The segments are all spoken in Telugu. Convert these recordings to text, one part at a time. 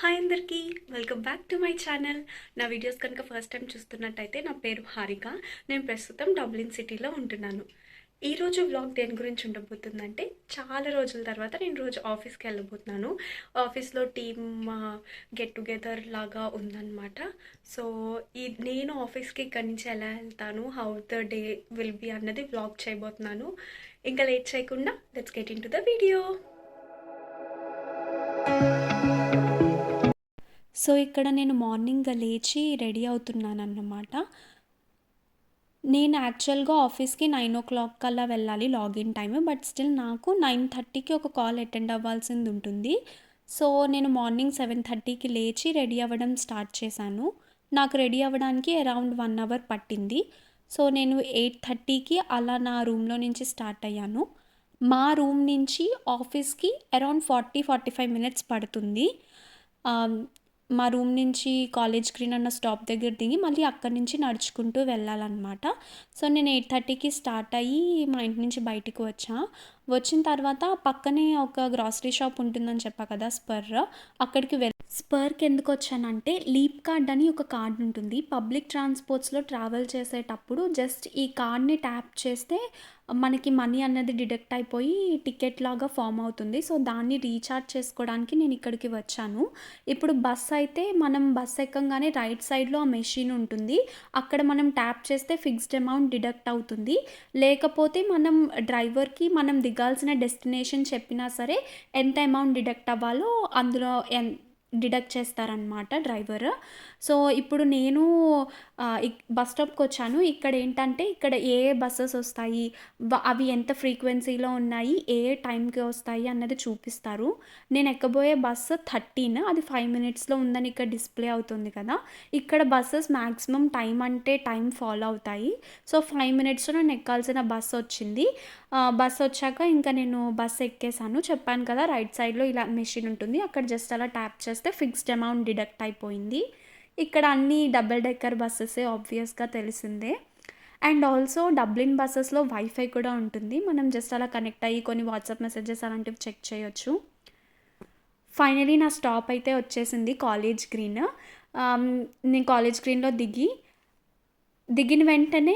హాయ్ అందరికీ, welcome back to my channel. నా వీడియోస్ కనుక ఫస్ట్ టైం చూస్తున్నట్టయితే నా పేరు హారిక. నేను ప్రస్తుతం డబ్లిన్ సిటీలో ఉంటున్నాను. ఈరోజు వ్లాగ్ దేని గురించి ఉండబోతుందంటే, చాలా రోజుల తర్వాత నేను రోజు ఆఫీస్కి వెళ్ళబోతున్నాను. ఆఫీస్లో టీమ్ గెట్ టుగెదర్ లాగా ఉందన్నమాట. సో నేను ఆఫీస్కి ఇక్కడి నుంచి ఎలా వెళ్తాను, how the day will be అన్నది వ్లాగ్ చేయబోతున్నాను. ఇంకా లేట్ చేయకుండా let's get in to the video. So ఇక్కడ నేను మార్నింగ్ లేచి రెడీ అవుతున్నాను అన్నమాట. నేను యాక్చువల్గా ఆఫీస్కి 9 o'clock కల్లా వెళ్ళాలి లాగిన్ టైం. బట్ స్టిల్ నాకు 9:30కి ఒక కాల్ అటెండ్ అవ్వాల్సింది ఉంటుంది. సో నేను మార్నింగ్ 7:30కి లేచి రెడీ అవ్వడం స్టార్ట్ చేశాను. నాకు రెడీ అవ్వడానికి అరౌండ్ 1 hour పట్టింది. సో నేను 8:30కి అలా నా రూమ్లో నుంచి స్టార్ట్ అయ్యాను. మా రూమ్ నుంచి ఆఫీస్కి అరౌండ్ 40-45 minutes పడుతుంది. మా రూమ్ నుంచి కాలేజ్ గ్రీన్ అన్న స్టాప్ దగ్గర దిగి మళ్ళీ అక్కడి నుంచి నడుచుకుంటూ వెళ్ళాలన్నమాట. సో నేను 8:30కి స్టార్ట్ అయ్యి మా ఇంటి నుంచి బయటికి వచ్చిన తర్వాత పక్కనే ఒక గ్రాసరీ షాప్ ఉంటుందని చెప్పా కదా, అక్కడికి స్పర్కి ఎందుకు వచ్చానంటే, LeapCard అని ఒక కార్డ్ ఉంటుంది. పబ్లిక్ ట్రాన్స్పోర్ట్స్లో ట్రావెల్ చేసేటప్పుడు జస్ట్ ఈ కార్డ్ని ట్యాప్ చేస్తే మనకి మనీ అన్నది డిడక్ట్ అయిపోయి టికెట్ లాగా ఫామ్ అవుతుంది. సో దాన్ని రీఛార్జ్ చేసుకోవడానికి నేను ఇక్కడికి వచ్చాను. ఇప్పుడు బస్ అయితే మనం బస్ ఎక్కగానే రైట్ సైడ్లో ఆ మెషిన్ ఉంటుంది. అక్కడ మనం ట్యాప్ చేస్తే ఫిక్స్డ్ అమౌంట్ డిడక్ట్ అవుతుంది. లేకపోతే మనం డ్రైవర్కి మనం దిగాల్సిన డెస్టినేషన్ చెప్పినా సరే ఎంత అమౌంట్ డిడక్ట్ అవ్వాలో అందులో డిడక్ట్ చేస్తారనమాట డ్రైవర్. సో ఇప్పుడు నేను బస్ స్టాప్కి వచ్చాను. ఇక్కడ ఏంటంటే, ఇక్కడ ఏ బస్సెస్ వస్తాయి, అవి ఎంత ఫ్రీక్వెన్సీలో ఉన్నాయి, ఏ టైంకి వస్తాయి అన్నది చూపిస్తారు. నేను ఎక్కబోయే బస్సు 13, అది 5 minutesలో ఉందని ఇక్కడ డిస్ప్లే అవుతుంది కదా. ఇక్కడ బస్సెస్ మ్యాక్సిమం టైం అంటే టైం ఫాలో అవుతాయి. సో 5 minutesలో నేను ఎక్కాల్సిన బస్సు వచ్చింది. బస్ వచ్చాక ఇంకా నేను బస్ ఎక్కేసాను. చెప్పాను కదా, రైట్ సైడ్లో ఇలా మెషిన్ ఉంటుంది. అక్కడ జస్ట్ అలా ట్యాప్ చేస్తే ఫిక్స్డ్ అమౌంట్ డిడక్ట్ అయిపోయింది. ఇక్కడ అన్ని డబుల్ డెక్కర్ బస్సెసే, ఆబ్వియస్గా తెలిసిందే. అండ్ ఆల్సో డబ్లిన్ బస్సెస్లో వైఫై కూడా ఉంటుంది. మనం జస్ట్ అలా కనెక్ట్ అయ్యి కొన్ని వాట్సాప్ మెసేజెస్ అలాంటివి చెక్ చేయొచ్చు. ఫైనలీ నా స్టాప్ అయితే వచ్చేసింది కాలేజ్ గ్రీన్. నేను కాలేజ్ గ్రీన్లో దిగిన వెంటనే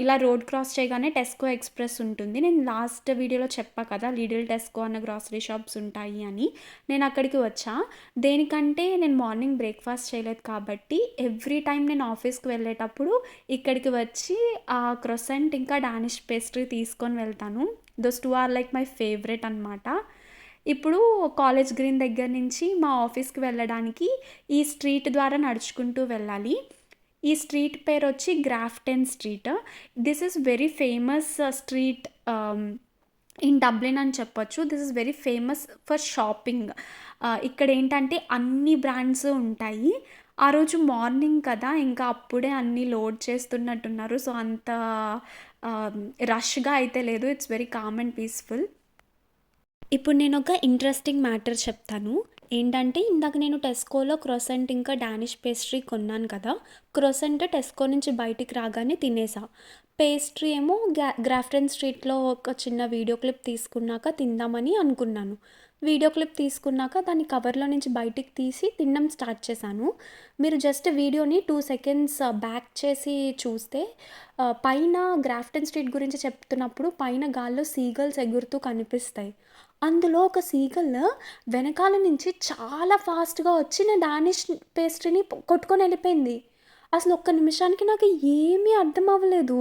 ఇలా రోడ్ క్రాస్ చేయగానే టెస్కో ఎక్స్ప్రెస్ ఉంటుంది. నేను లాస్ట్ వీడియోలో చెప్పా కదా, లిటిల్ టెస్కో అన్న గ్రాసరీ షాప్స్ ఉంటాయి అని. నేను అక్కడికి వచ్చా. దేనికంటే, నేను మార్నింగ్ బ్రేక్ఫాస్ట్ చేయలేదు కాబట్టి ఎవ్రీ టైం నేను ఆఫీస్కి వెళ్ళేటప్పుడు ఇక్కడికి వచ్చి ఆ క్రొసెంట్ ఇంకా డానిష్ పేస్ట్రీ తీసుకొని వెళ్తాను. Those 2 are like my favourite అనమాట. ఇప్పుడు కాలేజ్ గ్రీన్ దగ్గర నుంచి మా ఆఫీస్కి వెళ్ళడానికి ఈ స్ట్రీట్ ద్వారా నడుచుకుంటూ వెళ్ళాలి. ఈ స్ట్రీట్ పేరు వచ్చి Grafton street. This is very famous street in Dublin అని చెప్పొచ్చు. This is very famous for shopping. ఇక్కడ ఏంటంటే అన్ని బ్రాండ్స్ ఉంటాయి. ఆ రోజు మార్నింగ్ కదా, ఇంకా అప్పుడే అన్నీ లోడ్ చేస్తున్నట్టున్నారు. సో అంత రష్గా అయితే లేదు. It's very calm and peaceful. ఇప్పుడు నేను ఒక ఇంట్రెస్టింగ్ మ్యాటర్ చెప్తాను. ఏంటంటే, ఇందాక నేను టెస్కోలో క్రొసెంట్ ఇంకా డానిష్ పేస్ట్రీ కొన్నాను కదా. క్రొసెంట్ టెస్కో నుంచి బయటికి రాగానే తినేసా. పేస్ట్రీ ఏమో గ్రాఫ్టన్ స్ట్రీట్లో ఒక చిన్న వీడియో క్లిప్ తీసుకున్నాక తిందామని అనుకున్నాను. వీడియో క్లిప్ తీసుకున్నాక దాన్ని కవర్లో నుంచి బయటికి తీసి తినడం స్టార్ట్ చేశాను. మీరు జస్ట్ వీడియోని 2 seconds బ్యాక్ చేసి చూస్తే పైన గ్రాఫ్టన్ స్ట్రీట్ గురించి చెప్తున్నప్పుడు పైన గాల్లో సీగల్స్ ఎగురుతూ కనిపిస్తాయి. అందులో ఒక సీగల్ వెనకాల నుంచి చాలా ఫాస్ట్గా వచ్చి నా డానిష్ పేస్ట్రీని కొట్టుకొని వెళ్ళిపోయింది. అసలు ఒక్క నిమిషానికి నాకు ఏమీ అర్థం అవ్వలేదు.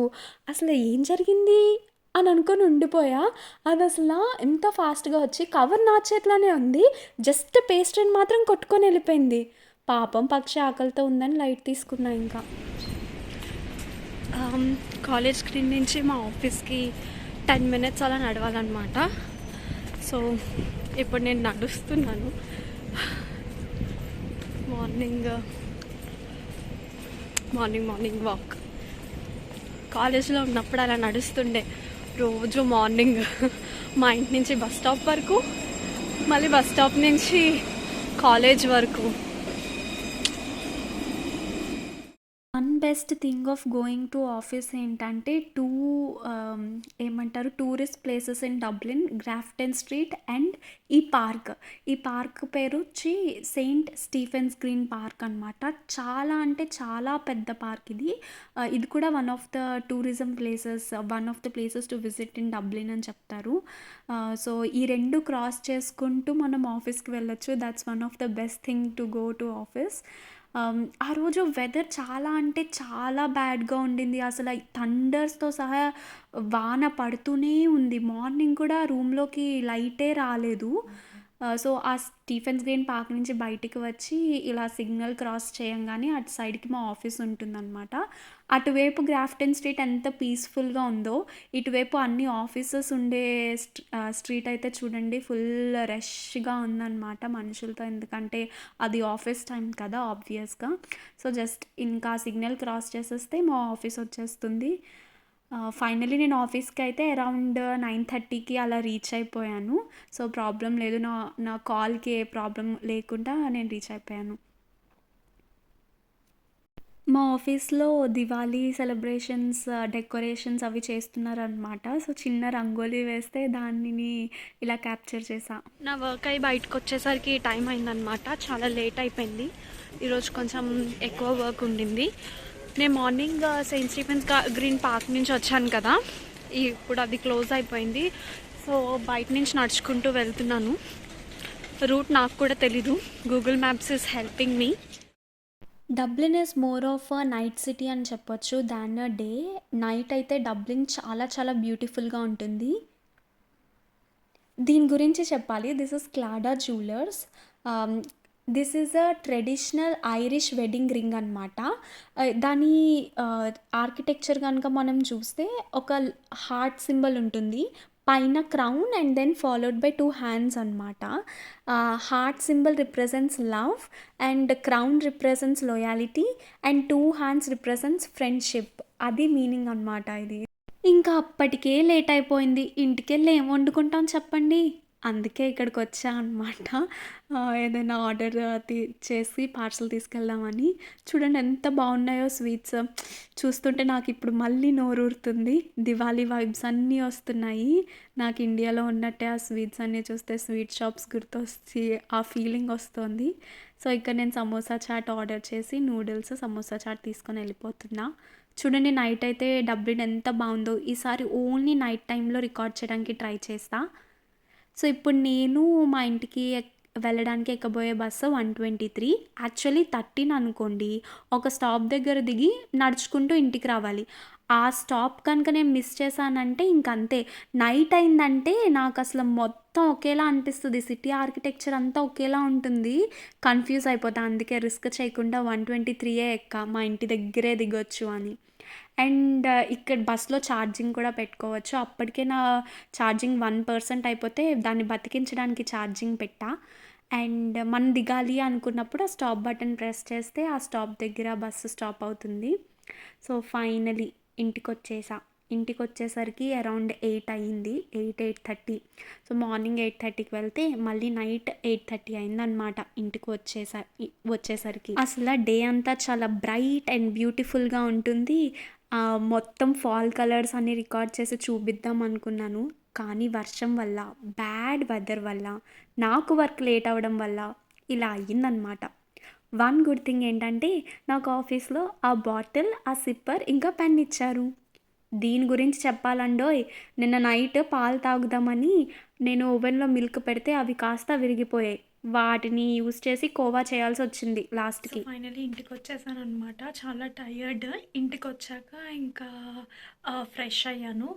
అసలు ఏం జరిగింది అని అనుకొని ఉండిపోయా. అది అసలు ఎంత ఫాస్ట్గా వచ్చి కవర్ నా చేతిలోనే ఉంది, జస్ట్ పేస్ట్రీని మాత్రం కొట్టుకొని వెళ్ళిపోయింది. పాపం పక్షి ఆకలితో ఉందని లైట్ తీసుకున్నా. ఇంకా కాలేజ్ గ్రీన్ నుంచి మా ఆఫీస్కి 10 minutes అలా నడవాలన్నమాట. సో ఇప్పుడు నేను నడుస్తున్నాను. Morning walk. కాలేజ్లో ఉన్నప్పుడు అలా నడుస్తుండే రోజు మార్నింగ్ మా ఇంటి నుంచి బస్ స్టాప్ వరకు, మళ్ళీ బస్ స్టాప్ నుంచి కాలేజ్ వరకు. One best thing of going to office ఏంటంటే ఏమంటారు tourist places in Dublin, Grafton street and ఈ పార్క్. ఈ పార్క్ పేరు వచ్చి సెయింట్ స్టీఫెన్స్ గ్రీన్ పార్క్ అనమాట. చాలా అంటే చాలా పెద్ద పార్క్ ఇది. ఇది కూడా one of the tourism places, one of the places to visit in Dublin అని చెప్తారు. సో ఈ 2 క్రాస్ చేసుకుంటూ మనం ఆఫీస్‌కి వెళ్ళొచ్చు. That's one of the best thing to go to office. ఆ రోజు వెదర్ చాలా అంటే చాలా బ్యాడ్‌గా ఉండింది. అసల థండర్స్‌తో సహా వాన పడుతూనే ఉంది. మార్నింగ్ కూడా రూమ్‌లోకి లైటే రాలేదు. సో, ఆ స్టీఫెన్స్ గ్రీన్ పార్క్ నుంచి బయటికి వచ్చి ఇలా సిగ్నల్ క్రాస్ చేయంగానే అటు సైడ్‌కి మా ఆఫీస్ ఉంటుందనమాట. అటువైపు గ్రాఫ్టన్ స్ట్రీట్ ఎంత పీస్‌ఫుల్‌గా ఉందో, ఇటువైపు అన్ని ఆఫీసెస్ ఉండే స్ట్రీట్ అయితే చూడండి ఫుల్ రష్‌గా ఉందనమాట మనుషులతో. ఎందుకంటే అది ఆఫీస్ టైం కదా ఆబ్వియస్‌గా. సో, జస్ట్ ఇంకా సిగ్నల్ క్రాస్ చేసేస్తే మా ఆఫీస్ వచ్చేస్తుంది. ఫైనల్లీ నేను ఆఫీస్‌కైతే అరౌండ్ 9:30కి అలా రీచ్ అయిపోయాను. సో, ప్రాబ్లమ్ లేదు. నా నా కాల్‌కి ఏ ప్రాబ్లమ్ లేకుండా నేను రీచ్ అయిపోయాను. మా ఆఫీస్‌లో దివాళీ సెలబ్రేషన్స్, డెకరేషన్స్ అవి చేస్తున్నారనమాట. సో, చిన్న రంగోలీ వేస్తే దానిని ఇలా క్యాప్చర్ చేశా. నా వర్క్ అయ్యి బయటకొచ్చేసరికి టైం అయిందనమాట. చాలా లేట్ అయిపోయింది. ఈరోజు కొంచెం ఎక్కువ వర్క్ ఉండింది. నేను morning Saint Stephens green park నుంచి వచ్చాను కదా, ఇప్పుడు అది క్లోజ్ అయిపోయింది. సో, బయట నుంచి నడుచుకుంటూ వెళ్తున్నాను. రూట్ నాకు కూడా తెలీదు. Google maps is helping me. Dublin is more of a night city అని చెప్పొచ్చు దాన్ అ డే. నైట్ అయితే డబ్లిన్ చాలా చాలా బ్యూటిఫుల్‌గా ఉంటుంది. దీని గురించి చెప్పాలి. This is Claddagh jewellers. This is a traditional Irish wedding ring అనమాట. దాని ఆర్కిటెక్చర్ కనుక మనం చూస్తే ఒక హార్ట్ సింబల్ ఉంటుంది. పైన crown and then followed by 2 hands అనమాట. Heart symbol represents love and crown represents loyalty and 2 hands represents friendship. అది మీనింగ్ అనమాట ఇది. ఇంకా అప్పటికే లేట్ అయిపోయింది. ఇంటికెళ్ళి ఏం వండుకుంటాం చెప్పండి? అందుకే ఇక్కడికొచ్చా అనమాట. ఏదైనా ఆర్డర్ చేసి పార్సెల్ తీసుకెళ్దామని. చూడండి ఎంత బాగున్నాయో స్వీట్స్. చూస్తుంటే నాకిప్పుడు మళ్ళీ నోరూరుతుంది. దివాళీ వైబ్స్ అన్నీ వస్తున్నాయి. నాకు ఇండియాలో ఉన్నట్టే ఆ స్వీట్స్ అన్నీ చూస్తే స్వీట్ షాప్స్ గుర్తొచ్చి ఆ ఫీలింగ్ వస్తోంది. సో, ఇక్కడ నేను సమోసా చాట్ ఆర్డర్ చేసి నూడిల్స్, సమోసా చాట్ తీసుకొని వెళ్ళిపోతున్నా. చూడండి నైట్ అయితే డబ్లిన్ ఎంత బాగుందో. ఈసారి ఓన్లీ నైట్ టైంలో రికార్డ్ చేయడానికి ట్రై చేస్తా. సో, ఇప్పుడు నేను మా ఇంటికి వెళ్ళడానికి ఎక్కబోయే బస్సు 123. యాక్చువల్లీ 13 అనుకోండి. ఒక స్టాప్ దగ్గర దిగి నడుచుకుంటూ ఇంటికి రావాలి. ఆ స్టాప్ కనుక నేను మిస్ చేశానంటే ఇంకంతే. నైట్ అయిందంటే నాకసలు మొత్తం ఒకేలా అనిపిస్తది. సిటీ ఆర్కిటెక్చర్ అంతా ఒకేలా ఉంటుంది. కన్‌ఫ్యూజ్ అయిపోతా. అందుకే రిస్క్ చేయకుండా 123 ఎక్కా. మా ఇంటి దగ్గరే దిగొచ్చు అని. అండ్ ఇక్కడ బస్‌లో ఛార్జింగ్ కూడా పెట్టుకోవచ్చు. అప్పటికే నా ఛార్జింగ్ 1% అయిపోతే దాన్ని బతికించడానికి ఛార్జింగ్ పెట్టా. అండ్ మనం దిగాలి అనుకున్నప్పుడు ఆ స్టాప్ బటన్ ప్రెస్ చేస్తే ఆ స్టాప్ దగ్గర బస్సు స్టాప్ అవుతుంది. సో, ఫైనలీ ఇంటికొచ్చేసా. ఇంటికొచ్చేసరికి అరౌండ్ 8 అయింది. 8:30. సో, మార్నింగ్ 8:30కి వెళ్తే మళ్ళీ నైట్ 8:30 అయిందనమాట ఇంటికి వచ్చేసరికి. అసల డే అంతా చాలా బ్రైట్ అండ్ బ్యూటిఫుల్‌గా ఉంటుంది. మొత్తం ఫాల్ కలర్స్ అన్నీ రికార్డ్ చేసి చూపిద్దాం అనుకున్నాను. కానీ వర్షం వల్ల, బ్యాడ్ వెదర్ వల్ల, నాకు వర్క్ లేట్ అవ్వడం వల్ల ఇలా అయ్యిందనమాట. వన్ గుడ్ థింగ్ ఏంటంటే నాకు ఆఫీస్‌లో ఆ బాటిల్, ఆ సిప్పర్ ఇంకా పెన్ ఇచ్చారు. దీని గురించి చెప్పాలండోయ్! నిన్న నైట్ పాలు తాగుదామని నేను ఓవెన్‌లో మిల్క్ పెడితే అవి కాస్త విరిగిపోయాయి. వాటిని యూజ్ చేసి కోవా చేయాల్సొచ్చింది లాస్ట్‌కి. ఫైనల్లీ ఇంటికొచ్చేసాననమాట. చాలా టయర్డ్. ఇంటికొచ్చాక ఇంకా ఫ్రెష్ అయ్యాను.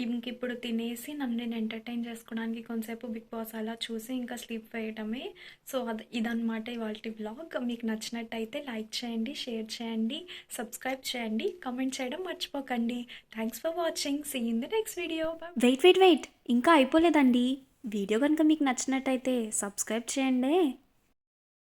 ఇంకిప్పుడు తినేసి నన్ను నేను ఎంటర్‌టైన్ చేసుకోవడానికి కొంసేపు 'బిగ్ బాస్' అలా చూసి ఇంకా స్లీప్ వేయటమే. సో, ఇదనమాట ఇవాల్టి వ్లాగ్. మీకు నచ్చినట్టయితే లైక్ చేయండి, షేర్ చేయండి, సబ్స్క్రైబ్ చేయండి, కామెంట్ చేయడం మర్చిపోకండి. Thanks for watching. See you in the next video. Wait ఇంకా అయిపోలేదండి. వీడియో కనుక మీకు నచ్చినట్టయితే సబ్స్క్రైబ్ చేయండే.